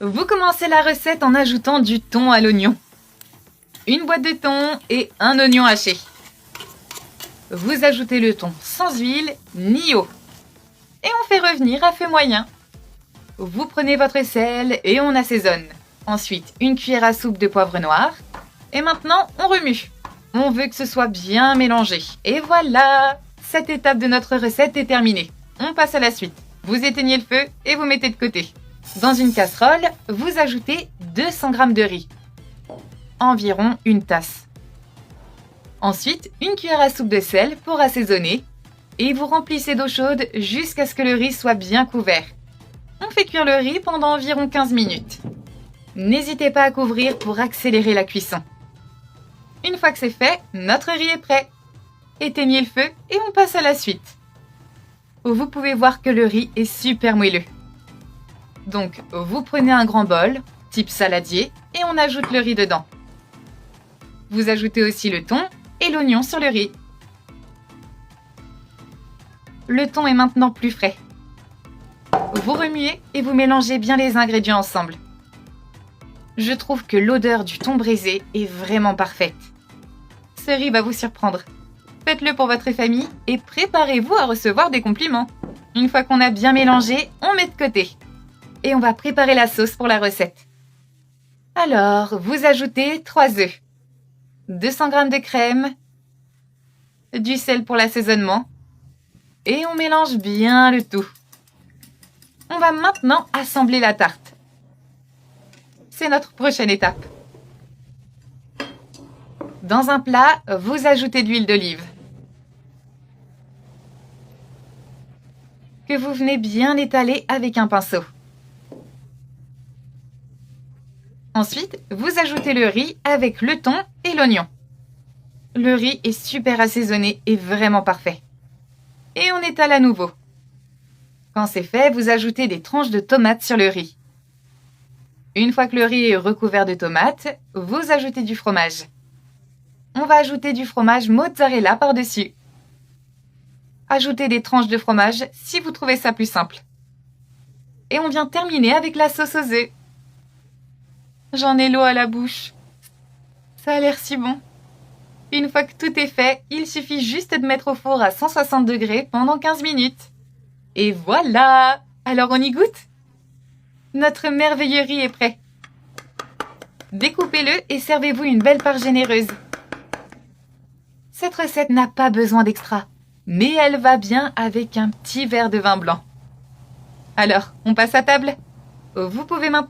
Vous commencez la recette en ajoutant du thon à l'oignon. Une boîte de thon et un oignon haché. Vous ajoutez le thon sans huile ni eau. Et on fait revenir à feu moyen. Vous prenez votre sel et on assaisonne. Ensuite, une cuillère à soupe de poivre noir. Et maintenant, on remue. On veut que ce soit bien mélangé. Et voilà! Cette étape de notre recette est terminée. On passe à la suite. Vous éteignez le feu et vous mettez de côté. Dans une casserole, vous ajoutez 200 g de riz. Environ une tasse. Ensuite, une cuillère à soupe de sel pour assaisonner. Et vous remplissez d'eau chaude jusqu'à ce que le riz soit bien couvert. On fait cuire le riz pendant environ 15 minutes. N'hésitez pas à couvrir pour accélérer la cuisson. Une fois que c'est fait, notre riz est prêt. Éteignez le feu et on passe à la suite. Vous pouvez voir que le riz est super moelleux. Donc, vous prenez un grand bol, type saladier, et on ajoute le riz dedans. Vous ajoutez aussi le thon et l'oignon sur le riz. Le thon est maintenant plus frais. Vous remuez et vous mélangez bien les ingrédients ensemble. Je trouve que l'odeur du thon braisé est vraiment parfaite. Ce riz va vous surprendre. Faites-le pour votre famille et préparez-vous à recevoir des compliments. Une fois qu'on a bien mélangé, on met de côté. Et on va préparer la sauce pour la recette. Alors, vous ajoutez 3 œufs, 200 g de crème, du sel pour l'assaisonnement et on mélange bien le tout. On va maintenant assembler la tarte. C'est notre prochaine étape. Dans un plat, vous ajoutez de l'huile d'olive que vous venez bien étaler avec un pinceau. Ensuite, vous ajoutez le riz avec le thon et l'oignon. Le riz est super assaisonné et vraiment parfait. Et on étale à nouveau. Quand c'est fait, vous ajoutez des tranches de tomates sur le riz. Une fois que le riz est recouvert de tomates, vous ajoutez du fromage. On va ajouter du fromage mozzarella par-dessus. Ajoutez des tranches de fromage si vous trouvez ça plus simple. Et on vient terminer avec la sauce aux œufs. J'en ai l'eau à la bouche. Ça a l'air si bon. Une fois que tout est fait, il suffit juste de mettre au four à 160 degrés pendant 15 minutes. Et voilà! Alors on y goûte? Notre merveilleux riz est prêt. Découpez-le et servez-vous une belle part généreuse. Cette recette n'a pas besoin d'extra, mais elle va bien avec un petit verre de vin blanc. Alors, on passe à table? Vous pouvez maintenant